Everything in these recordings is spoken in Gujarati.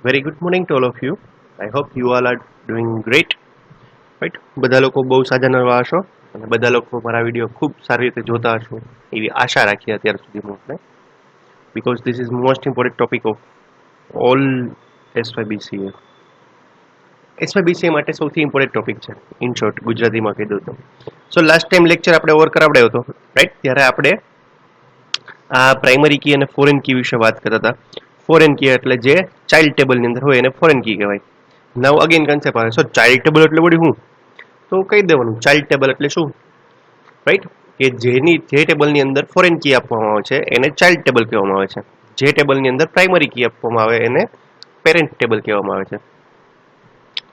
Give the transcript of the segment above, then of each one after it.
Very good morning to all of you. I hope you all are doing great. Right? બધા લોકો બહુ સાજા નરવા હશો અને બધા લોકો મારા વિડીયો ખૂબ સારી રીતે જોતા હશો એવી આશા રાખી અત્યાર સુધીમાં આપણે because this is most important topic of all SYBCA. SYBCA માટે સૌથી ઇમ્પોર્ટન્ટ ટોપિક છે ઇન શોર્ટ ગુજરાતીમાં કહી દઉં તો સો લાસ્ટ ટાઈમ લેક્ચર આપણે ઓવર કરાવડાયો હતો રાઈટ ત્યારે આપણે આ પ્રાઇમરી કી અને ફોરેન કી વિશે વાત કરતા હતા ફોરેન કી એટલે જે ચાઇલ્ડ ટેબલની અંદર હોય એને ફોરેન કી કહેવાય નાઉ અગેન કન્સેપ્ટ આવે સો ચાઇલ્ડ ટેબલ એટલે વળી હું તો કહી દેવાનું ચાઇલ્ડ ટેબલ એટલે શું રાઈટ કે જે ટેબલની અંદર ફોરેન કી આપવામાં આવે છે એને ચાઇલ્ડ ટેબલ કહેવામાં આવે છે જે ટેબલની અંદર પ્રાઇમરી કી આપવામાં આવે એને પેરેન્ટ ટેબલ કહેવામાં આવે છે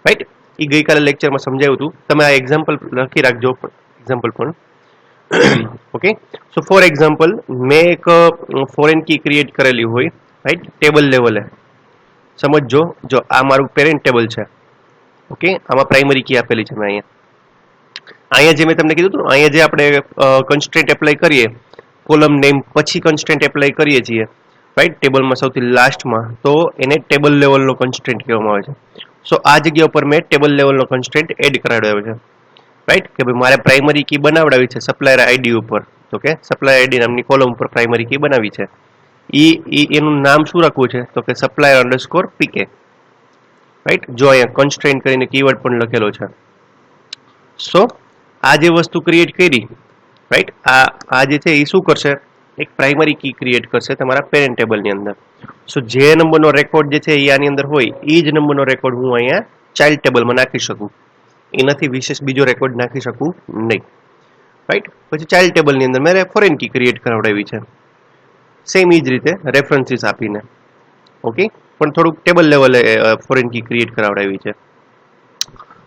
રાઈટ એ ગઈકાલે લેક્ચરમાં સમજાવ્યું હતું તમે આ એક્ઝામ્પલ લખી રાખજો એક્ઝામ્પલ પણ ઓકે સો ફોર એક્ઝામ્પલ મેં એક ફોરેન કી ક્રિએટ કરેલી હોય રાઈટ ટેબલ લેવલે સમજો જો આ મારું પેરેન્ટ ટેબલ છે ઓકે આમાં પ્રાઇમરી કી આપેલી છે મેં અહીંયા જે મેં તમને કીધું હતું અહીંયા જે આપણે કન્સ્ટ્રેન્ટ એપ્લાય કરીએ કોલમ નેમ પછી કન્સ્ટ્રેન્ટ એપ્લાય કરીએ છીએ રાઈટ ટેબલમાં સૌથી લાસ્ટમાં તો એને ટેબલ લેવલનો કન્સ્ટ્રેન્ટ કહેવામાં આવે છે સો આ જગ્યા ઉપર મેં ટેબલ લેવલનો કન્સ્ટ્રેન્ટ એડ કરાવ્યો છે રાઈટ કે ભાઈ મારે પ્રાઇમરી કી બનાવડાવી છે સપ્લાયર આઈડી ઉપર તો કે સપ્લાયર આઈડી નામની કોલમ ઉપર પ્રાઇમરી કી બનાવી છે એનું નામ શું રાખવું છે તો કે સપ્લાયર અંડરસ્કોર પીકે રાઈટ જો અહીંયા કન્સ્ટ્રેન્ટ કરીને કીવર્ડ પણ લખેલો છે સો આ જે વસ્તુ ક્રિએટ કરી રાઈટ આ જે છે એ શું કરશે એક પ્રાઇમરી કી ક્રિએટ કરશે તમારા પેરેન્ટ ટેબલની અંદર સો જે નંબરનો રેકોર્ડ જે છે એ આની અંદર હોય એ જ નંબરનો રેકોર્ડ હું અહીંયા ચાઇલ્ડ ટેબલમાં નાખી શકું એનાથી વિશેષ બીજો રેકોર્ડ નાખી શકું નહીં રાઈટ પછી ચાઇલ્ડ ટેબલની અંદર મેં ફોરેન કી ક્રિએટ કરાવડાવી છે સેમ એ જ રીતે રેફરન્સીસ આપીને ઓકે પણ થોડુંક ટેબલ લેવલે ફોરેન કી ક્રિએટ કરાવડાવી છે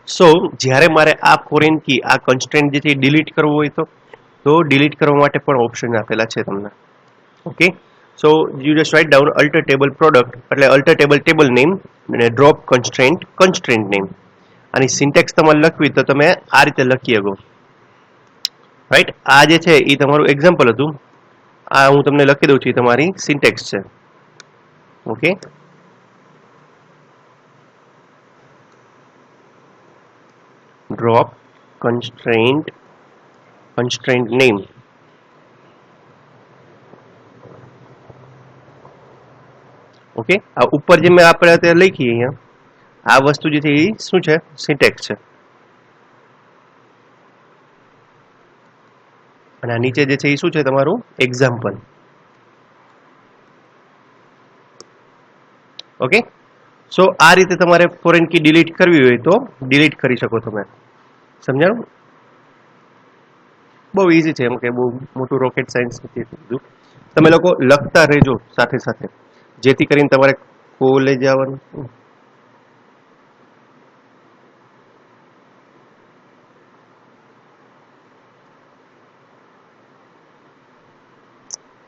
સો જ્યારે મારે આ ફોરેન કી આ કન્સ્ટ્રેન્ટ જે છે ડિલીટ કરવું હોય તો ડિલીટ કરવા માટે પણ ઓપ્શન આપેલા છે તમને okay so you just write down alter table product એટલે અલ્ટર ટેબલ નેમ અને ડ્રોપ કન્સ્ટ્રેન્ટ નેમ આની સિન્ટેક્સ તમારે લખવી તો તમે આ રીતે લખી શકો રાઈટ આ જે છે એ તમારું એક્ઝામ્પલ હતું આ હું તમને લખી દઉં છું તમારી સિન્ટેક્સ છે okay drop constraint name okay આ ઉપર જે મેં આપણે અત્યારે લખી અહીંયા આ વસ્તુ જે છે એ શું છે સિન્ટેક્સ છે અને આ નીચે જે છે એ શું છે તમારું એક્ઝામ્પલ ઓકે સો આ રીતે તમારે ફોરેન કી ડિલીટ કરવી હોય તો ડિલીટ કરી શકો તમે સમજાણું બહુ ઇઝી છે એમ કે બહુ મોટું રોકેટ સાયન્સ નથી કીધું તમે લોકો લખતા રહેજો સાથે સાથે જેથી કરીને તમારે કોલેજ આવવાનું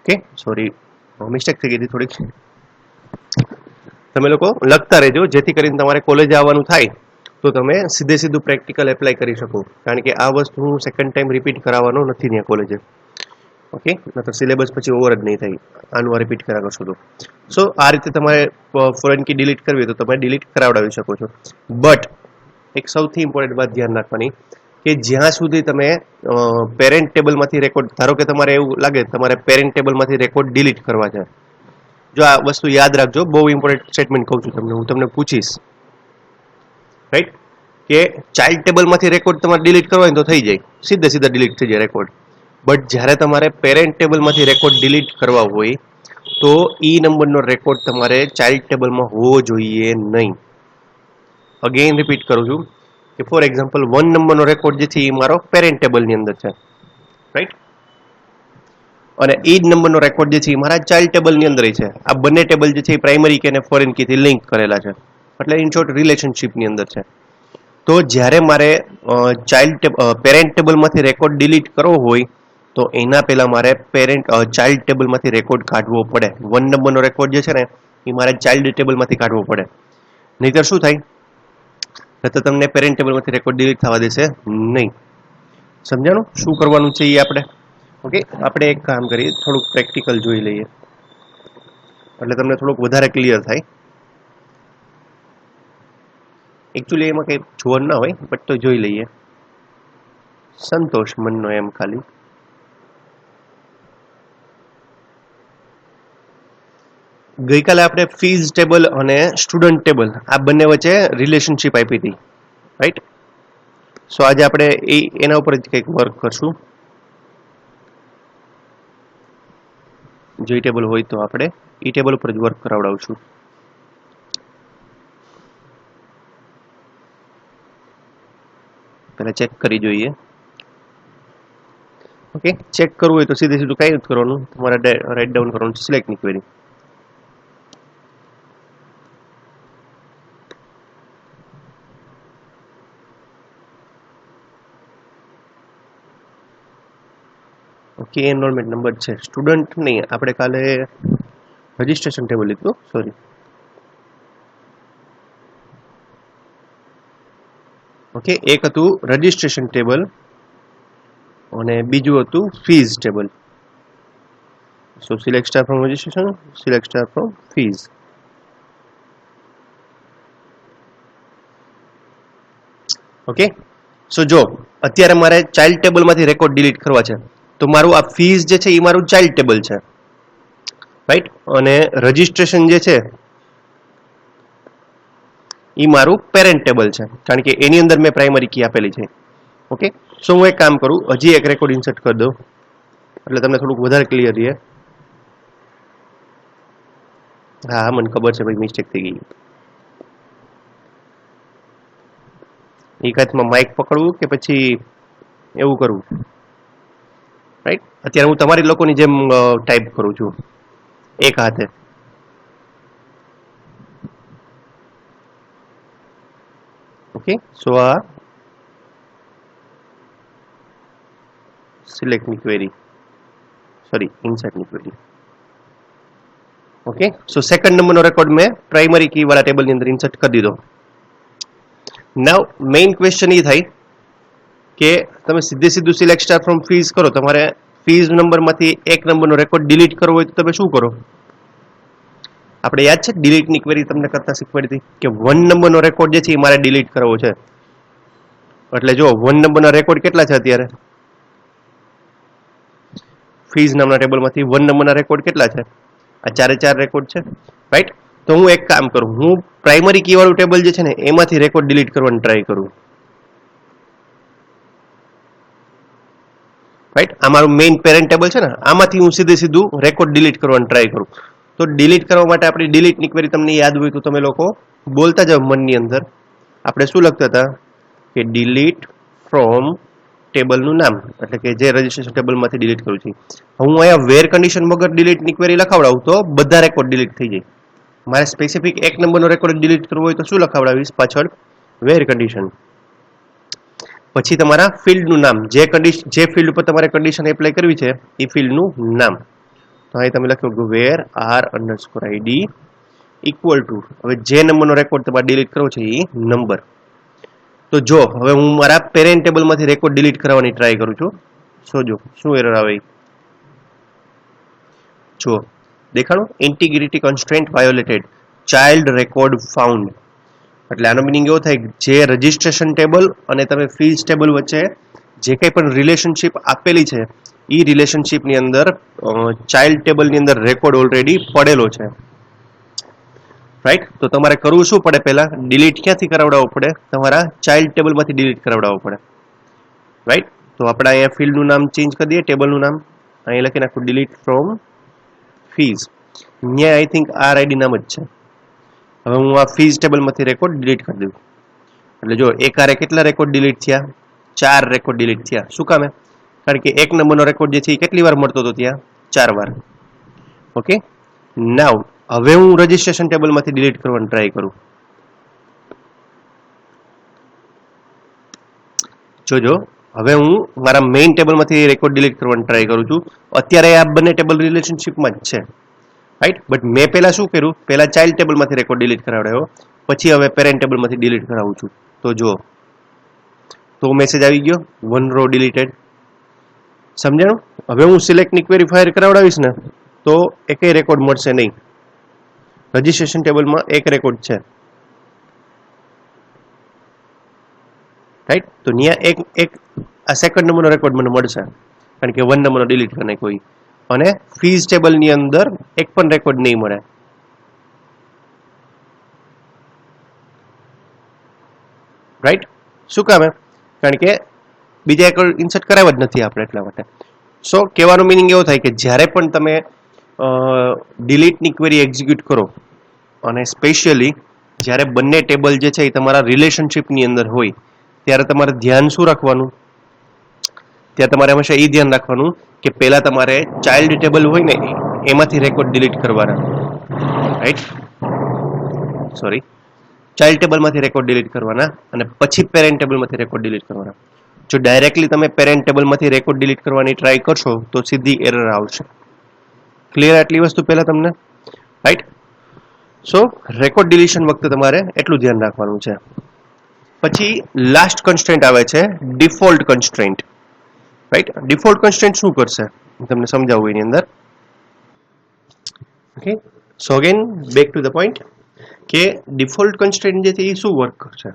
ઓકે સોરી મિસ્ટેક થઈ ગઈ હતી થોડીક તમે લોકો લખતા રહેજો જેથી કરીને તમારે કોલેજ આવવાનું થાય તો તમે સીધું પ્રેક્ટિકલ એપ્લાય કરી શકો કારણ કે આ વસ્તુ હું સેકન્ડ ટાઈમ રિપીટ કરાવવાનો નથી ત્યાં કોલેજે ઓકે નહીતર સિલેબસ પછી ઓવર જ નહીં થાય આનું રિપીટ કરા કરશો તો સો આ રીતે તમારે ફોરેન કી ડિલીટ કરવી હોય તો તમે ડિલીટ કરાવડાવી શકો છો બટ એક સૌથી ઇમ્પોર્ટન્ટ વાત ધ્યાન રાખવાની કે જ્યાં સુધી તમે પેરેન્ટ ટેબલમાંથી રેકોર્ડ ધારો કે તમારે એવું લાગે તમારે પેરેન્ટ ટેબલમાંથી રેકોર્ડ ડિલીટ કરવા છે જો આ વસ્તુ યાદ રાખજો બહુ ઇમ્પોર્ટન્ટ સ્ટેટમેન્ટ કહું છું તમને હું તમને પૂછીશ રાઈટ કે ચાઇલ્ડ ટેબલમાંથી રેકોર્ડ તમારે ડિલીટ કરવા હોય તો થઈ જાય સીધા ડિલીટ થઈ જાય રેકોર્ડ બટ જ્યારે તમારે પેરેન્ટ ટેબલમાંથી રેકોર્ડ ડિલીટ કરવા હોય તો ઈ નંબરનો રેકોર્ડ તમારે ચાઇલ્ડ ટેબલમાં હોવો જોઈએ નહીં અગેન રિપીટ કરું છું કે ફોર એક્ઝામ્પલ 1 નંબરનો રેકોર્ડ જે છે એ મારો પેરેન્ટ ટેબલની અંદર છે રાઈટ અને એ જ નંબરનો રેકોર્ડ જે છે એ મારા ચાઇલ્ડ ટેબલની અંદર છે આ બંને ટેબલ જે છે એ પ્રાઇમરી કી અને ફોરેન કીથી લિંક કરેલા છે એટલે ઇન શોર્ટ રિલેશનશિપની અંદર છે તો જ્યારે મારે પેરેન્ટ ટેબલમાંથી રેકોર્ડ ડિલીટ કરવો હોય તો એના પહેલા મારે ચાઇલ્ડ ટેબલમાંથી રેકોર્ડ કાઢવો પડે 1 નંબરનો રેકોર્ડ જે છે ને એ મારે ચાઇલ્ડ ટેબલમાંથી કાઢવો પડે નહીતર શું થાય તો તમને પેરેન્ટ ટેબલમાંથી રેકોર્ડ ડિલીટ થવા દેશે નહીં સમજાણું શું કરવાનું છે એ આપણે ઓકે આપણે એક કામ કરીએ થોડુંક પ્રેક્ટિકલ જોઈ લઈએ એટલે તમને થોડુંક વધારે ક્લિયર થાય एक्चुअली एमां कंई જોવાનું ના હોય બટ તો જોઈ લઈએ સંતોષ મનનો એમ ખાલી ગઈકાલે આપણે ફીઝ ટેબલ અને સ્ટુડન્ટ ટેબલ આ બંને વચ્ચે રિલેશનશિપ આપી હતી રાઈટ સો આજે આપણે એના ઉપર જ કંઈક વર્ક કરશું જે ટેબલ હોય તો આપણે ઈ ટેબલ ઉપર જ વર્ક કરાવડાવશું પહેલા ચેક કરી જોઈએ ઓકે ચેક કરવું હોય તો સીધે સીધું કઈ નથી કરવાનું તમારે રાઇટ ડાઉન કરવાનું સિલેક્ટ ની ક્વેરી ઓકે એનરોલમેન્ટ નંબર છે સ્ટુડન્ટ નહીં આપણે કાલે રજિસ્ટ્રેશન ટેબલ લીધું સોરી ઓકે એક હતું રજિસ્ટ્રેશન ટેબલ અને બીજું હતું fees table so select star from registration select star from fees okay so જો અત્યારે મારે ચાઇલ્ડ ટેબલમાંથી રેકોર્ડ ડિલીટ કરવા છે તો મારું આ ફીઝ જે છે એ મારું ચાઇલ્ડ ટેબલ છે રાઈટ અને રજિસ્ટ્રેશન જે છે એ મારું પેરેન્ટ ટેબલ છે કારણ કે એની અંદર મેં પ્રાઇમરી કી આપેલી છે ઓકે સો હું એક કામ કરું હજી એક રેકોર્ડ ઇન્સર્ટ કરી દઉં એટલે તમને થોડુંક વધારે ક્લિયર રહે હા મને ખબર છે ભાઈ મિસ્ટેક થઈ ગઈ એક હાથમાં માઇક પકડવું કે પછી એવું કરવું રાઈટ અત્યારે હું તમારી લોકોની જેમ ટાઈપ કરું છું એક હાથે ઓકે સો આ સિલેક્ટ ની ક્વેરી સોરી ઇન્સર્ટ ની ક્વેરી ઓકે સો સેકન્ડ નંબરનો રેકોર્ડ મેં પ્રાઇમરી કી વાળા ટેબલની અંદર ઇન્સર્ટ કરી દીધો નાઉ મેઇન ક્વેશ્ચન એ થાય કે તમે સીધે સીધું સિલેક્ટ સ્ટાર ફ્રોમ ફીઝ કરો તમારે ફીઝ નંબરમાંથી એક નંબરનો રેકોર્ડ ડિલીટ કરવો હોય તો તમે શું કરો આપણે યાદ છે ડિલીટ ની ક્વેરી તમને કરતા શીખવાડી હતી કે 1 નંબરનો રેકોર્ડ જે છે એ મારે ડિલીટ કરવો છે એટલે જો 1 નંબરના રેકોર્ડ કેટલા છે અત્યારે ફીઝ નામના ટેબલમાંથી 1 નંબરના રેકોર્ડ કેટલા છે આ ચારે ચાર રેકોર્ડ છે રાઈટ તો હું એક કામ કરું હું પ્રાઇમરી કી વાળું ટેબલ જે છે ને એમાંથી રેકોર્ડ ડિલીટ કરવાની ટ્રાય કરું રાઈટ આ મારું મેઇન પેરેન્ટ ટેબલ છે ને આમાંથી હું સીધું રેકોર્ડ ડિલીટ કરવાની ટ્રાય કરું તો ડિલીટ કરવા માટે આપણી ડિલીટ ની ક્વેરી તમને યાદ હોય તો તમે લોકો બોલતા જાવ મનની અંદર આપણે શું લખતા હતા કે ડિલીટ ફ્રોમ ટેબલનું નામ એટલે કે જે રજિસ્ટ્રેશન ટેબલમાંથી ડિલીટ કરું છું હું અહીંયા વેર કન્ડિશન વગર ડિલીટ ની ક્વેરી લખાવડાવું તો બધા રેકોર્ડ ડિલીટ થઈ જાય મારે સ્પેસિફિક એક નંબરનો રેકોર્ડ ડિલીટ કરવો હોય તો શું લખાવડાવીશ પાછળ વેર કન્ડિશન પછી તમારા ફિલ્ડનું નામ જે ફિલ્ડ ઉપર તમારે કન્ડિશન એપ્લાય કરવી છે એ ફિલ્ડનું નામ તો અહીં તમે લખ્યું વેર r_id ઇક્વલ ટુ હવે જે નંબરનો રેકોર્ડ તમારે ડિલીટ કરવો છે એ નંબર તો જો હવે હું મારા પેરેન્ટ ટેબલમાંથી રેકોર્ડ ડિલીટ કરવાની ટ્રાય કરું છું સો જો શું એરર આવે જો દેખાડું integrity constraint violated child record found એટલે આનો મિનિંગ એવો થાય જે રજિસ્ટ્રેશન ટેબલ અને તમે ફીઝ ટેબલ વચ્ચે જે કંઈ પણ રિલેશનશિપ આપેલી છે એ રિલેશનશિપની અંદર ચાઇલ્ડ ટેબલની અંદર રેકોર્ડ ઓલરેડી પડેલો છે રાઈટ તો તમારે કરવું શું પડે પહેલા ડિલીટ ક્યાંથી કરાવડાવવો પડે તમારા ચાઇલ્ડ ટેબલમાંથી ડિલીટ કરાવડાવવો પડે રાઈટ તો આપણે અહીંયા ફિલ્ડનું નામ ચેન્જ કરી દઈએ ટેબલનું નામ અહીં લખી નાખું ડિલીટ ફ્રોમ ફીઝ અહીંયા આઈ થિંક r_id નામ જ છે હવે હું આ ફીઝ ટેબલમાંથી રેકોર્ડ ડિલીટ કરી દઉં એટલે જો એક આરે કેટલા રેકોર્ડ ડિલીટ થયા 4 રેકોર્ડ ડિલીટ થયા શું કામે કારણ કે એક નંબરનો રેકોર્ડ જે છે એ કેટલી વાર મળતો હતો ત્યાં 4 વાર ઓકે નાઉ હવે હું રજિસ્ટ્રેશન ટેબલમાંથી ડિલીટ કરવાની ટ્રાય કરું જોજો હવે હું મારા મેઇન ટેબલમાંથી રેકોર્ડ ડિલીટ કરવાની ટ્રાય કરું છું અત્યારે આ બંને ટેબલ રિલેશનશિપમાં જ છે રાઈટ બટ મેં પહેલા શું કર્યું પહેલા ચાઇલ્ડ ટેબલમાંથી રેકોર્ડ ડિલીટ કરાવડાવ્યો પછી હવે પેરેન્ટ ટેબલમાંથી ડિલીટ કરાવું છું તો જો તો મેસેજ આવી ગયો 1 રો ડિલીટેડ સમજાણું હવે હું સિલેક્ટની ક્વેરી ફાયર કરાવડાવીશ ને તો એકેય રેકોર્ડ મળશે નહીં રજિસ્ટ્રેશન ટેબલમાં એક રેકોર્ડ છે રાઈટ. તો ત્યાં એક એક આ સેકન્ડ નંબરનો રેકોર્ડ મને મળશે, કારણ કે 1 નંબરનો ડિલીટ કરી નાખ્યો હોય. અને ફીઝ ટેબલની અંદર એક પણ રેકોર્ડ નહીં મળે. રાઈટ. શું કામ? કારણ કે બીજા એક ઇન્સર્ટ કરાવ્યા જ નથી આપણે, એટલા માટે. સો કહેવાનો મિનિંગ એવો થાય કે જ્યારે પણ તમે ડિલીટની ક્વેરી એક્ઝિક્યુટ કરો, અને સ્પેશિયલી જ્યારે બંને ટેબલ જે છે એ તમારા રિલેશનશિપની અંદર હોય, ત્યારે તમારે ધ્યાન શું રાખવાનું? ત્યાં તમારે હંમેશા એ ધ્યાન રાખવાનું કે પહેલા તમારે ચાઇલ્ડ ટેબલ હોય ને એમાંથી રેકોર્ડ ડિલીટ કરવાના. રાઈટ, સોરી, ચાઇલ્ડ ટેબલમાંથી રેકોર્ડ ડિલીટ કરવાના અને પછી પેરેન્ટ ટેબલમાંથી રેકોર્ડ ડિલીટ કરવાના. જો ડાયરેક્ટલી તમે પેરેન્ટ ટેબલમાંથી રેકોર્ડ ડિલીટ કરવાની ટ્રાય કરશો તો સીધી એરર આવશે. ક્લિયર આટલી વસ્તુ પહેલા તમને? રાઈટ. સો રેકોર્ડ ડિલીશન વખતે તમારે એટલું ધ્યાન રાખવાનું છે. પછી લાસ્ટ કન્સ્ટ્રેન્ટ આવે છે default constraint. Right. Default constraint શું કરશે તમને સમજાવું એની અંદર. Okay, so again back to the point કે ડિફોલ્ટ કન્સ્ટ્રેન્ટ જે છે એ શું વર્ક કરશે.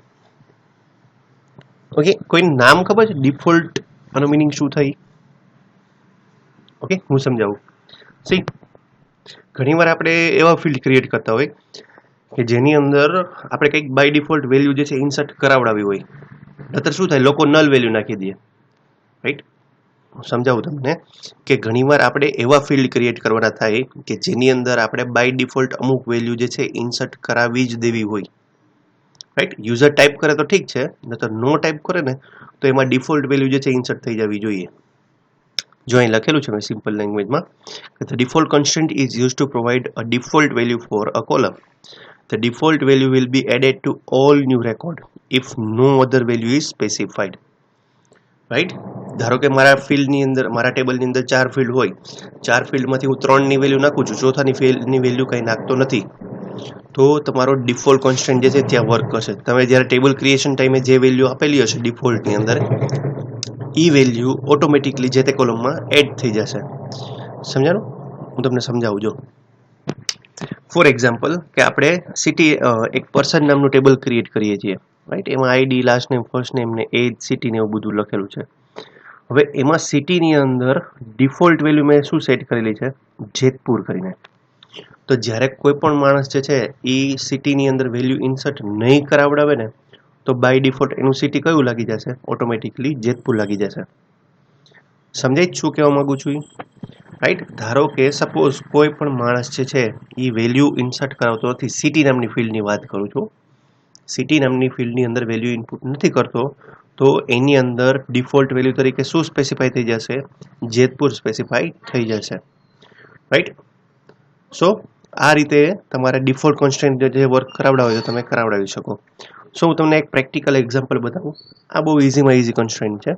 ઓકે, કોઈ નામ ખબર છે ડિફોલ્ટ આનો મિનિંગ શું થઈ? ઓકે, હું સમજાવું. સી, ઘણીવાર આપણે એવા ફિલ્ડ ક્રિએટ કરતા હોય કે જેની અંદર આપણે કંઈક બાય ડિફોલ્ટ વેલ્યુ જે છે ઇન્સર્ટ કરાવડાવી હોય. નતર શું થાય, લોકો નલ વેલ્યુ નાખી દે. રાઈટ. સમજાવું તમને કે ઘણીવાર આપણે એવા ફિલ્ડ ક્રિએટ કરવાના થાય કે જેની અંદર આપણે બાય ડિફોલ્ટ અમુક વેલ્યુ જે છે ઇન્સર્ટ કરાવી જ દેવી હોય. રાઈટ. યુઝર ટાઈપ કરે તો ઠીક છે, નતર નો ટાઈપ કરે ને તો એમાં ડિફોલ્ટ વેલ્યુ જે છે ઇન્સર્ટ થઈ જવી જોઈએ. જો અહીં લખેલું છે મેં સિમ્પલ લેંગ્વેજમાં કે the default constraint is used to provide a default value for a column. The default value will be added to all new record if no other value is specified. Right. ધારો કે મારા ફિલ્ડની અંદર, મારા ટેબલની અંદર 4 ફિલ્ડ હોય, 4 ફિલ્ડમાંથી હું 3ની વેલ્યુ નાખું છું, ચોથાની ફિલ્ડની વેલ્યુ કંઈ નાખતો નથી, તો તમારો ડિફોલ્ટ કોન્સ્ટન્ટ જે છે ત્યાં વર્ક કરશે. તમે જ્યારે ટેબલ ક્રિએશન ટાઈમે જે વેલ્યુ આપેલી હશે ડિફોલ્ટની અંદર, એ વેલ્યુ ઓટોમેટિકલી જે તે કોલમમાં એડ થઈ જશે. સમજાણું? હું તમને સમજાવું. જો ફોર એક્ઝામ્પલ કે આપણે સિટી એક પર્સન નામનું ટેબલ ક્રિએટ કરીએ છીએ. રાઈટ. એમાં ID, last name, first name ને એજ, સિટી ને એવું બધું લખેલું છે. હવે એમાં સિટીની અંદર ડિફોલ્ટ વેલ્યુ મેં શું સેટ કરેલી છે? જેતપુર કરીને. તો જ્યારે કોઈ પણ માણસ જે છે એ સિટીની અંદર વેલ્યુ ઇન્સર્ટ નહીં કરાવડાવે ને તો બાય ડિફોલ્ટ એનું સિટી કયું લાગી જશે? ઓટોમેટિકલી જેતપુર લાગી જશે. સમજાય જ શું કહેવા માંગુ છું? રાઈટ. ધારો કે સપોઝ કોઈ પણ માણસ જે છે એ વેલ્યુ ઇન્સર્ટ કરાવતો નથી, સિટી નામની ફિલ્ડની વાત કરું છું, સિટી નામની ફિલ્ડની અંદર વેલ્યુ ઇનપુટ નથી કરતો, તો એની અંદર ડિફોલ્ટ વેલ્યુ તરીકે શું સ્પેસિફાઈ થઈ જશે? જેતપુર સ્પેસિફાઈ થઈ જશે. રાઈટ. સો આ રીતે તમારે ડિફોલ્ટ કોન્સ્ટન્ટ જે વર્ક કરાવડાવે તો તમે કરાવડાવી શકો. સો હું તમને એક પ્રેક્ટિકલ એક્ઝામ્પલ બતાવું. આ બહુ ઇઝીમાં ઇઝી કોન્સ્ટન્ટ છે.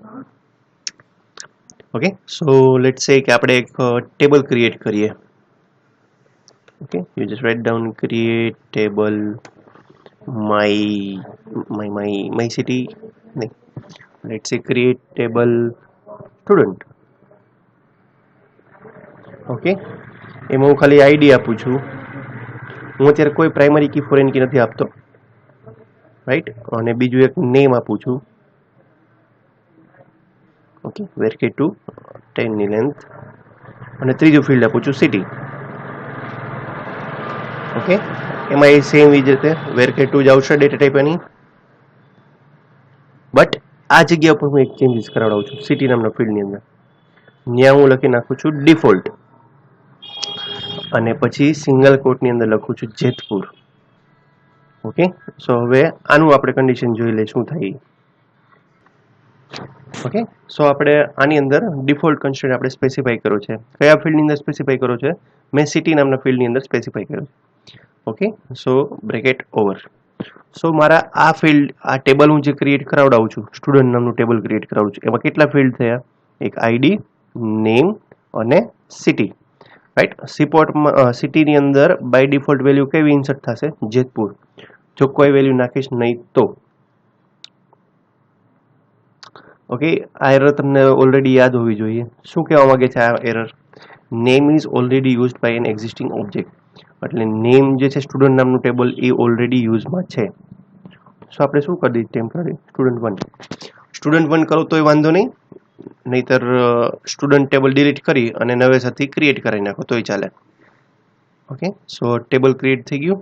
ઓકે, સો લેટ્સ સે કે આપણે એક ટેબલ ક્રિએટ કરીએ. Okay, you just write down create table my city, નહીં, લેટ્સ સે ક્રિએટ ટેબલ સ્ટુડન્ટ. ઓકે, એમાં હું ખાલી આઈડી આપું છું. હું અત્યારે કોઈ પ્રાઇમરી કી ફોરેન કી નથી આપતો. રાઈટ. અને બીજું એક નેમ આપું છું. ઓકે, varchar2 10 ની લેન્થ. અને ત્રીજું ફિલ્ડ આપું છું સિટી. ઓકે, એમાં એ સેમ જ રીતે varchar2 જ આવશે ડેટા ટાઈપ એની. બટ આ જગ્યા પર હું એક ચેન્જીસ કરાવડાવું છું સિટી નામના ફિલ્ડની અંદર. ત્યાં હું લખી નાખું છું ડિફોલ્ટ અને પછી સિંગલ કોટની અંદર લખું છું જેતપુર. ઓકે, સો હવે આનું આપણે કન્ડિશન જોઈ લઈએ શું થાય. ઓકે, સો આપણે આની અંદર ડિફોલ્ટ કન્સ્ટ્રેન્ટ આપણે સ્પેસિફાઈ કર્યો છે. કયા ફિલ્ડની અંદર સ્પેસિફાઈ કર્યો છે? મેં સિટી નામના ફિલ્ડની અંદર સ્પેસિફાઈ કર્યો છે. ઓકે, સો બ્રેકેટ ઓવર. સો મારા આ ફિલ્ડ, આ ટેબલ હું જે ક્રિએટ કરાવડાવું છું, સ્ટુડન્ટ નામનું ટેબલ ક્રિએટ કરાવું છું, એમાં કેટલા ફિલ્ડ થયા? એક આઈડી, નેમ અને સિટી. રાઈટ. સિટીની અંદર બાય ડિફોલ્ટ વેલ્યુ કેવી ઇન્સર્ટ થશે? જેતપુર. જો કોઈ વેલ્યુ નાખીશ નહીં તો. ઓકે, આ એરર તમને ઓલરેડી યાદ હોવી જોઈએ. શું કહેવા માંગે છે આ error? Name is already used by an existing object. એટલે નેમ જે છે સ્ટુડન્ટ નામનું ટેબલ એ ઓલરેડી યુઝમાં છે. સો આપણે શું કરી દઈએ ટેમ્પરરી સ્ટુડન્ટ 1 કરો તોય વાંધો નહીં, નહીતર સ્ટુડન્ટ ટેબલ ડિલીટ કરી અને નવેસરથી ક્રિએટ કરી નાખો તોય ચાલે. ઓકે, સો ટેબલ ક્રિએટ થઈ ગયું.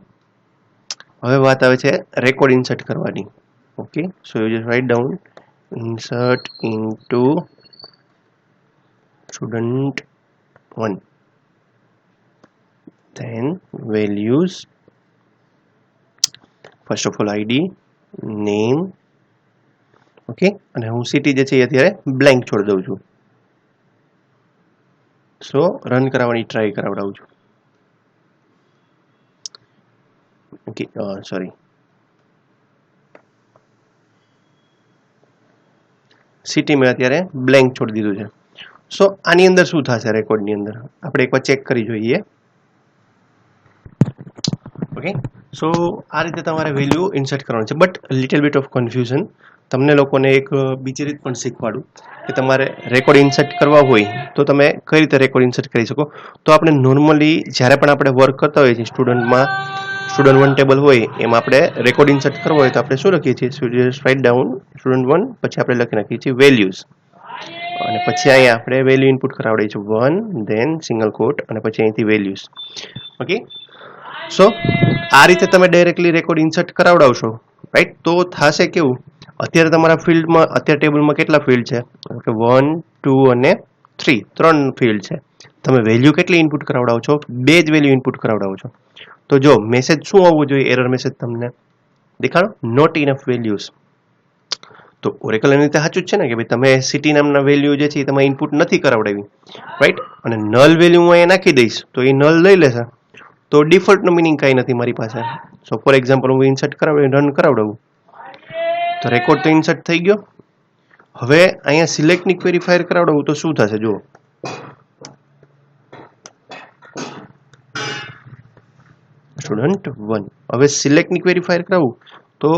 હવે વાત આવે છે રેકોર્ડ ઇન્સર્ટ કરવાની. Okay, so you just write down insert into student 1, then values, first of all id, name. Okay, અને હું સિટી જે છે એ અત્યારે બ્લેન્ક છોડી દઉં છું. સો રન કરાવવાની ટ્રાય કરાવડાવું છું. ઓકે, સોરી, સિટી મેં અત્યારે બ્લેન્ક છોડી દીધું છે. સો આની અંદર શું થશે રેકોર્ડની અંદર આપણે એકવાર ચેક કરી જોઈએ. ઓકે, સો આ રીતે તમારે વેલ્યુ ઇન્સર્ટ કરવાનું છે, but little bit of confusion. તમને લોકોને એક બીજી રીત પણ શીખવાડું કે તમારે રેકોર્ડ ઇન્સર્ટ કરવા હોય તો તમે કઈ રીતે રેકોર્ડ ઇન્સર્ટ કરી શકો. તો આપણે નોર્મલી જ્યારે પણ આપણે વર્ક કરતા હોઈએ છીએ સ્ટુડન્ટ 1 ટેબલ હોય એમાં આપણે રેકોર્ડ ઇન્સર્ટ કરવો હોય તો આપણે શું લખીએ છીએ, રાઇટ ડાઉન સ્ટુડન્ટ 1, પછી આપણે લખી નાખીએ છીએ વેલ્યુઝ, અને પછી અહીંયા આપણે વેલ્યુ ઇનપુટ કરાવડીએ છીએ 1, ધેન સિંગલ કોટ, અને પછી અહીંથી વેલ્યુઝ. ઓકે, સો આ રીતે તમે ડાયરેક્ટલી રેકોર્ડ ઇન્સર્ટ કરાવડાવશો, રાઈટ, તો થશે કેવું, અત્યારે તમારા ફિલ્ડમાં અત્યારે ટેબલમાં કેટલા ફિલ્ડ છે, ઓકે 1, 2 અને 3, 3 ફિલ્ડ છે. તમે વેલ્યુ કેટલી ઇનપુટ કરાવડાવો છો, 2 જ વેલ્યુ ઇનપુટ કરાવડાવો છો. તો જો મેસેજ શું આવવું જોઈએ, એરર મેસેજ તમને દેખાડો, નોટ ઇનફ વેલ્યુઝ. તો ઓરેકલ એની રીતે સાચું જ છે ને કે ભાઈ તમે સિટી નામના વેલ્યુ જે છે એ તમે ઇનપુટ નથી કરાવડાવી, રાઈટ, અને નલ વેલ્યુ હું અહીંયા નાખી દઈશ તો એ નલ લઈ લેશે. તો ડિફોલ્ટનો મિનિંગ કાંઈ નથી મારી પાસે. સો ફોર એક્ઝામ્પલ હું ઇન્સર્ટ કરાવી રન કરાવડાવું તો રેકોર્ડ તો ઇન્સર્ટ થઈ ગયો. હવે અહીંયા સિલેક્ટની ક્વેરી ફાયર કરાવડાવું તો શું થશે જુઓ, સ્ટુડન્ટ 1. હવે સિલેક્ટની ક્વેરી ફાયર કરાવું તો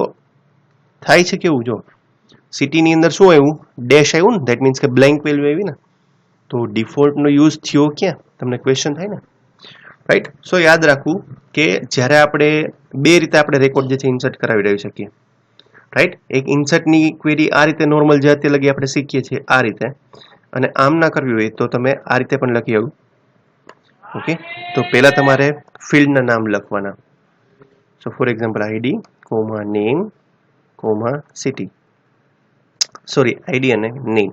થાય છે કેવું, જો સિટીની અંદર શું આવ્યું, ડેશ આવ્યું ને, દેટ મીન્સ કે બ્લેન્ક વેલ્યુ આવી ને. તો ડિફોલ્ટનો યુઝ થયો ક્યાં, તમને ક્વેશ્ચન થાય ને, રાઈટ. સો યાદ રાખવું કે જ્યારે આપણે બે રીતે આપણે રેકોર્ડ જે છે ઇન્સર્ટ કરાવી રહી શકીએ, રાઈટ. એક ઇન્સર્ટની ક્વેરી આ રીતે નોર્મલ જે અત્યારે લગી આપણે શીખીએ છીએ આ રીતે, અને આમ ના કરવી હોય તો તમે આ રીતે પણ લખી આવું. ઓકે, તો પહેલા તમારે ફિલ્ડના નામ લખવાના. So for example ID, comma name, comma city, sorry ID અને નેમ,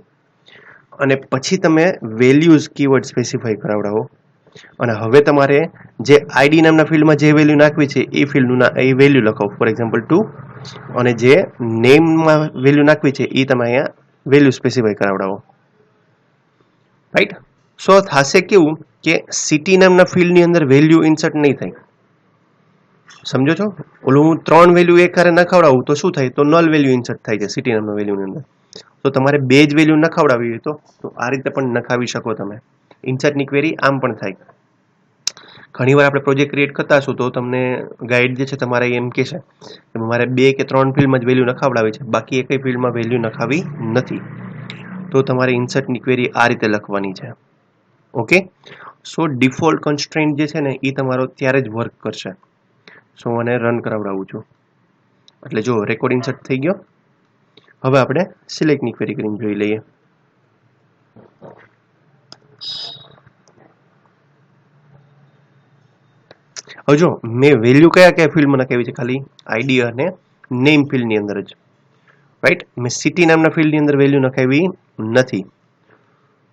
અને પછી તમે વેલ્યુઝ કીવર્ડ સ્પેસિફાઈ કરાવડાવો. અને હવે તમારે જે આઈડી નામના ફિલ્ડમાં જે વેલ્યુ નાખવી છે એ ફિલ્ડનું એ વેલ્યુ લખો, ફોર એક્ઝામ્પલ 2, અને જે નેમમાં વેલ્યુ નાખવી છે એ તમે અહીંયા વેલ્યુ સ્પેસિફાઈ કરાવડાવો, રાઈટ. સો થશે કેવું કે સિટી નામના ફિલ્ડની અંદર વેલ્યુ ઇન્સર્ટ નહીં થાય, સમજો છો. ઓલું હું 3 વેલ્યુ એક હારે નખાવડાવું તો શું થાય, તો નલ વેલ્યુ ઇન્સર્ટ થાય છે સિટી નામના વેલ્યુની અંદર. તો તમારે 2 જ વેલ્યુ નખાવડાવી હોય તો આ રીતે પણ નખાવી શકો તમે. ઇન્સર્ટની ક્વેરી આમ પણ થાય. ઘણીવાર આપણે પ્રોજેક્ટ ક્રિએટ કરતા હશું તો તમને ગાઈડ જે છે તમારે એમ કહેશે કે મારે 2 કે 3 ફિલ્ડમાં જ વેલ્યુ નખાવડાવી છે, બાકી એકય ફિલ્ડમાં વેલ્યુ નખાવી નથી. તો તમારે ઇન્સર્ટની ક્વેરી આ રીતે લખવાની છે. ઓકે, સો ડિફોલ્ટ કન્સ્ટ્રેન્ટ જે છે ને એ તમારો ત્યારે જ વર્ક કરશે. સો મને રન કરાવડાવું છું એટલે જો રેકોર્ડ ઇન્સર્ટ થઈ ગયો. હવે આપણે સિલેક્ટની ક્વેરી કરીને જોઈ લઈએ. હવે જો મેં વેલ્યુ કયા કયા ફિલ્ડમાં નખાવી છે, ખાલી આઈડી અને નેમ ફિલ્ડની અંદર જ, રાઈટ. મેં સિટી નામના ફિલ્ડની અંદર વેલ્યુ નખાવી નથી.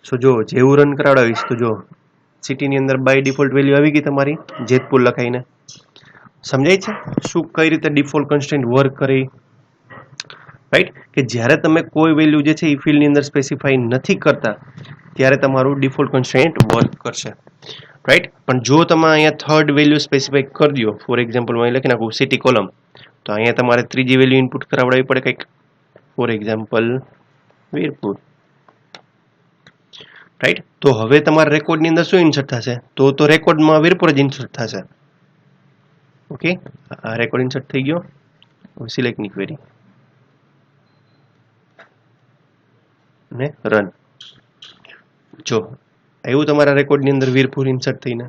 સો જો જેવું રન કરાવડાવીશ તો જો સિટીની અંદર બાય ડિફોલ્ટ વેલ્યુ આવી ગઈ તમારી જેતપુર લખાઈને. સમજાય છે શું કઈ રીતે ડિફોલ્ટ કન્સ્ટ્રેન્ટ વર્ક કરે, રાઈટ. કે જ્યારે તમે કોઈ વેલ્યુ જે છે એ ફિલ્ડની અંદર સ્પેસિફાઈ નથી કરતા ત્યારે તમારું ડિફોલ્ટ કન્સ્ટ્રેન્ટ વર્ક કરશે, રાઈટ. પણ જો તમે અહીંયા થર્ડ વેલ્યુ સ્પેસિફાઈ કરી દો, ફોર એક્ઝામ્પલ હું અહીં લખી નાખું સિટી કોલમ, તો અહીંયા તમારે ત્રીજી વેલ્યુ ઇનપુટ કરાવડાવી પડે કંઈક, ફોર એક્ઝામ્પલ વીરપુર, રાઈટ. તો હવે તમારા રેકોર્ડની અંદર શું ઇન્સર્ટ થશે, તો રેકોર્ડમાં વીરપુર જ ઇન્સર્ટ થશે. ઓકે, આ રેકોર્ડ ઇન્સર્ટ થઈ ગયો. સિલેક્ટની ક્વેરી ને રન. જો આવ્યું તમારા રેકોર્ડની અંદર વીરપુર ઇન્સર્ટ થઈને.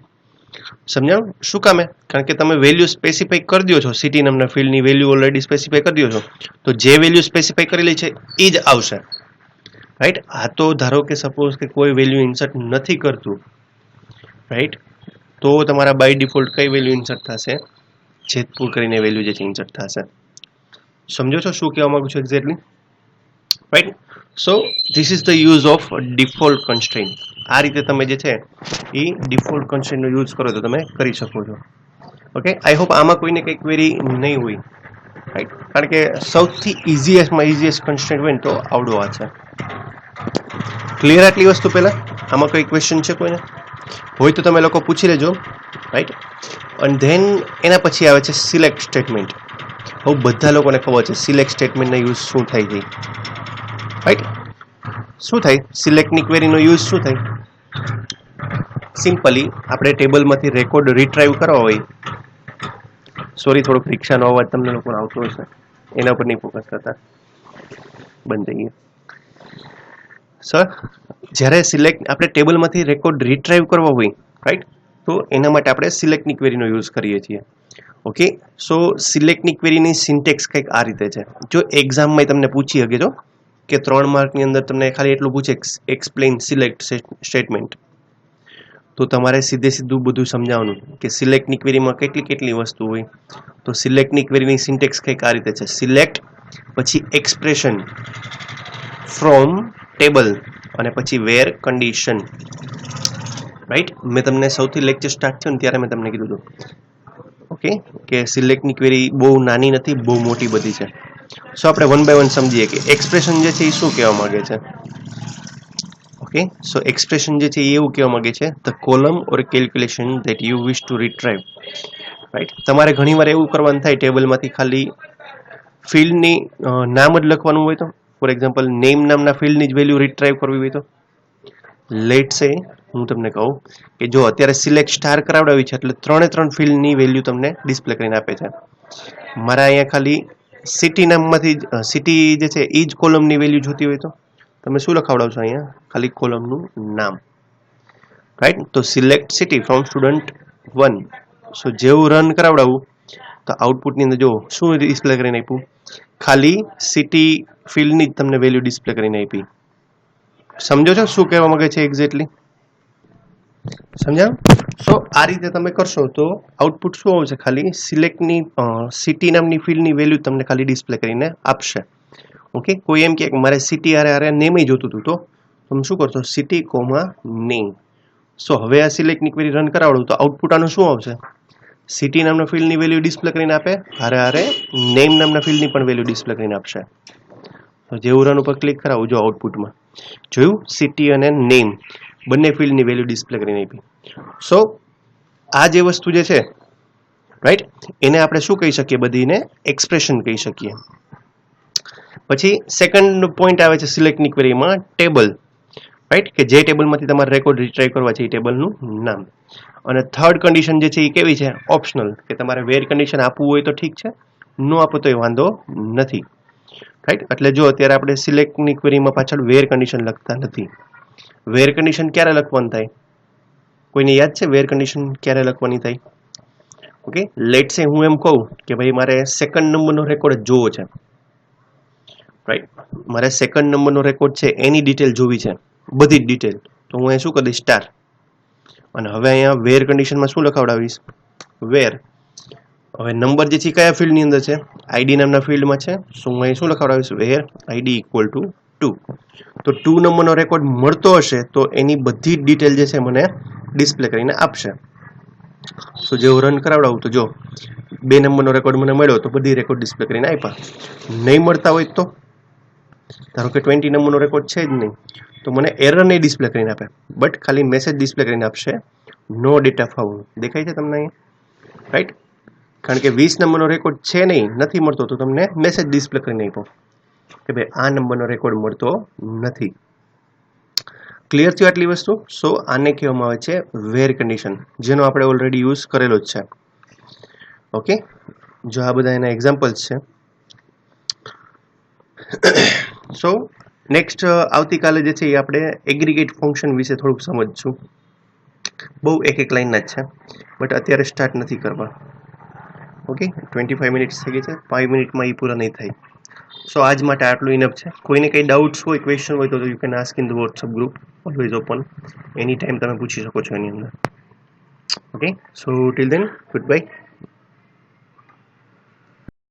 સમજાણું? શું કામે? કારણ કે તમે વેલ્યુ સ્પેસિફાઈ કરી દો છો, સિટી નામના ફિલ્ડની વેલ્યુ ઓલરેડી સ્પેસિફાઈ કરી દો છો, તો જે વેલ્યુ સ્પેસિફાઈ કરેલી છે એ જ આવશે, રાઈટ? આ તો ધારો કે સપોઝ કે કોઈ વેલ્યુ ઇન્સર્ટ નથી કરતું, રાઈટ, તો તમારા બાય ડિફોલ્ટ કઈ વેલ્યુ ઇન્સર્ટ થશે? જેતપુર કરીને વેલ્યુ જે છે ઇન્સર્ટ થશે. સમજો છો શું કહેવા માંગુ છું exactly? Right. So this is the use of default constraint. આ રીતે તમે જે છે એ ડિફોલ્ટ કન્સ્ટ્રેન્ટનો યુઝ કરો તો તમે કરી શકો છો. ઓકે, આઈ હોપ આમાં કોઈને કંઈ ક્વેરી નહીં હોય, રાઈટ? કારણ કે સૌથી ઇઝીએસ્ટમાં ઇઝીએસ્ટ કન્સ્ટ્રેન્ટ હોય ને તો આવડો આ છે. ક્લિયર આટલી વસ્તુ પહેલાં? આમાં કોઈ ક્વેશ્ચન છે કોઈને? હોય તો તમે લોકો પૂછી લેજો, રાઈટ? અને ધેન એના પછી આવે છે સિલેક્ટ સ્ટેટમેન્ટ. હવે બધા લોકોને ખબર છે સિલેક્ટ સ્ટેટમેન્ટનો યુઝ શું થાય છે, રાઈટ? શું થાય? સિલેક્ટની ક્વેરીનો યુઝ શું થાય? સિમ્પલી આપણે ટેબલમાંથી રેકોર્ડ રિટ્રાઈવ કરવા હોય, સોરી થોડોક રિક્ષાનો અવાજ તમને લોકોને આવતો હશે, એના પર નહીં ફોકસ કરતા, બંધ થઈ ગયું. સર, જ્યારે સિલેક્ટ આપણે ટેબલમાંથી રેકોર્ડ રિટ્રાઈવ કરવા હોય, રાઈટ, તો એના માટે આપણે સિલેક્ટની ક્વેરીનો યુઝ કરીએ છીએ. ઓકે, સો સિલેક્ટની ક્વેરીની સિન્ટેક્સ કંઈક આ રીતે છે. જો એક્ઝામમાં તમને પૂછી શકે જો કે 3 માર્કની અંદર તમને ખાલી એટલું પૂછે એક્સપ્લેન સિલેક્ટ સ્ટેટમેન્ટ, તો તમારે સીધું બધું સમજાવવાનું કે સિલેક્ટની ક્વેરીમાં કેટલી વસ્તુ હોય. તો સિલેક્ટની ક્વેરીની સિન્ટેક્સ કંઈક આ રીતે છે. સિલેક્ટ, પછી એક્સપ્રેશન ફ્રોમ ટેબલ, અને પછી વેર કન્ડિશન, રાઈટ? મેં તમને સૌથી લેક્ચર સ્ટાર્ટ થયો ને ત્યારે મેં તમને કીધું હતું, ઓકે, કે સિલેક્ટની ક્વેરી બહુ નાની નથી, બહુ મોટી બધી છે. સો આપણે વન બાય વન સમજીએ કે એક્સપ્રેશન જે છે એ શું કહેવા માંગે છે. ઓકે, સો એક્સપ્રેશન જે છે એ એવું કહેવા માંગે છે the column or calculation that you wish two retrieve, right? તમારે ઘણીવાર એવું કરવાનું થાય ટેબલમાંથી ખાલી ફિલ્ડની નામ જ લખવાનું હોય, તો ફોર એક્ઝામ્પલ નેમ નામના ફિલ્ડની જ વેલ્યુ રિટ્રાઈવ કરવી હોય તો લેટ સે હું તમને કહું કે જો અત્યારે સિલેક્ટ સ્ટાર કરાવડાવી છે એટલે 3 ફિલ્ડની વેલ્યુ તમને ડિસ્પ્લે કરીને આપે છે. મારા અહીંયા ખાલી સિટી નામમાંથી સિટી જે છે એ જ કોલમની વેલ્યુ જોતી હોય તો તમે શું લખાવડાવશો? અહીંયા ખાલી કોલમનું નામ, રાઈટ? તો સિલેક્ટ સિટી ફ્રોમ સ્ટુડન્ટ 1. સો જેવું રન કરાવડાવું તો આઉટપુટની અંદર જો શું ડિસ્પ્લે કરીને આપ્યું? ખાલી સિટી ફિલ્ડની જ તમને વેલ્યુ ડિસ્પ્લે કરીને આપી. સમજો છો શું કહેવા માંગે છે એક્ઝેક્ટલી? સમજાવ? સો આ રીતે તમે કરશો તો આઉટપુટ શું આવશે? ખાલી સિલેક્ટની સિટી નામની ફિલ્ડની વેલ્યુ તમને ખાલી ડિસ્પ્લે કરીને આપશે. ઓકે, કોઈ એમ કે મારે સિટી આરે નેમ જોતું હતું, તો તમે શું કરશો? City comma name. સો હવે આ સિલેક્ટની ક્વેરી રન કરાવડું તો આઉટપુટ આનું શું આવશે? સિટી નામના ફિલ્ડની વેલ્યુ ડિસ્પ્લે કરીને આપે, હારે નેમ નામના ફિલ્ડની પણ વેલ્યુ ડિસ્પ્લે કરીને આપશે. તો જેવું રન ઉપર ક્લિક કરાવું જો આઉટપુટમાં જોયું સિટી અને નેમ બંને ફિલ્ડની વેલ્યુ ડિસ્પ્લે કરીને આપી. સો આ જે વસ્તુ જે છે, રાઈટ, એને આપણે શું કહી શકીએ? બધીને એક્સપ્રેશન કહી શકીએ. પછી સેકન્ડ પોઈન્ટ આવે છે સિલેક્ટની ક્વેરીમાં ટેબલ, રાઈટ, કે જે ટેબલમાંથી તમારે રેકોર્ડ રિટ્રાઈવ કરવા છે એ ટેબલનું નામ. અને થર્ડ કન્ડિશન જે છે એ કેવી છે? ઓપ્શનલ, કે તમારે વેર કન્ડિશન આપવું હોય તો ઠીક છે, ન આપો તો એ વાંધો નથી, રાઈટ? એટલે જો અત્યારે આપણે સિલેક્ટની ક્વેરીમાં પાછળ વેર કન્ડિશન લખતા નથી. વેર કન્ડિશન ક્યારે લખવાની થાય? કોઈને યાદ છે વેર કન્ડિશન ક્યારે લખવાની થાય? ઓકે, લેટ સે હું એમ કહું કે ભાઈ મારે સેકન્ડ નંબરનો રેકોર્ડ જ જોવો છે, રાઈટ? મારે સેકન્ડ નંબરનો રેકોર્ડ છે એની ડિટેલ જોવી છે, બધી જ ડિટેલ, તો હું અહીં શું કરી દઈશ? સ્ટાર. અને હવે અહીંયા વેર કન્ડિશનમાં શું લખાવડાવીશ? વેર. હવે નંબર જે છે કયા ફિલ્ડની અંદર છે? આઈડી નામના ફિલ્ડમાં છે. શું હું અહીં શું લખાવડાવીશ? વેર આઈડી ઇક્વલ ટુ 2. તો 2 નંબરનો રેકોર્ડ મળતો હશે તો એની બધી જ ડિટેલ જે છે મને ડિસ્પ્લે કરીને આપશે. સો જેવું રન કરાવડાવું તો જો 2 નંબરનો રેકોર્ડ મને મળ્યો તો બધી રેકોર્ડ ડિસ્પ્લે કરીને આપ્યા. નહીં મળતા હોય તો ધારો કે 20 નંબરનો રેકોર્ડ છે જ નહીં તો મને એરર નહીં ડિસ્પ્લે કરીને આપે, બટ ખાલી મેસેજ ડિસ્પ્લે કરીને આપશે નો ડેટા ફાઉન્ડ. દેખાય છે તમને અહીં? રાઈટ, કારણ કે 20 નંબરનો રેકોર્ડ છે નહીં, નથી મળતો, તો તમને મેસેજ ડિસ્પ્લે કરીને આપ્યો કે ભાઈ આ નંબરનો રેકોર્ડ મળતો નથી. ક્લિયર થયું આટલી વસ્તુ? સો આને કહેવામાં આવે છે વેર કન્ડિશન, જેનો આપણે ઓલરેડી યુઝ કરેલો જ છે. ઓકે, જો આ બધા એના એક્ઝામ્પલ્સ છે. સો નેક્સ્ટ આવતીકાલે જે છે એ આપણે એગ્રીગેટ ફંક્શન વિશે થોડુંક સમજશું. બહુ એક લાઈનના જ છે, બટ અત્યારે સ્ટાર્ટ નથી કરવા. ઓકે, 25 મિનિટ્સ થઈ ગઈ છે, 5 મિનિટમાં એ પૂરા નહીં થાય. સો આજ માટે આટલું ઇનફ છે. કોઈને કંઈ ડાઉટ્સ હોય, ક્વેશ્ચન હોય તો you can ask in the WhatsApp group, always open, any time તમે પૂછી શકો છો એની અંદર. ઓકે, સો ટિલ દેન ગુડ બાય.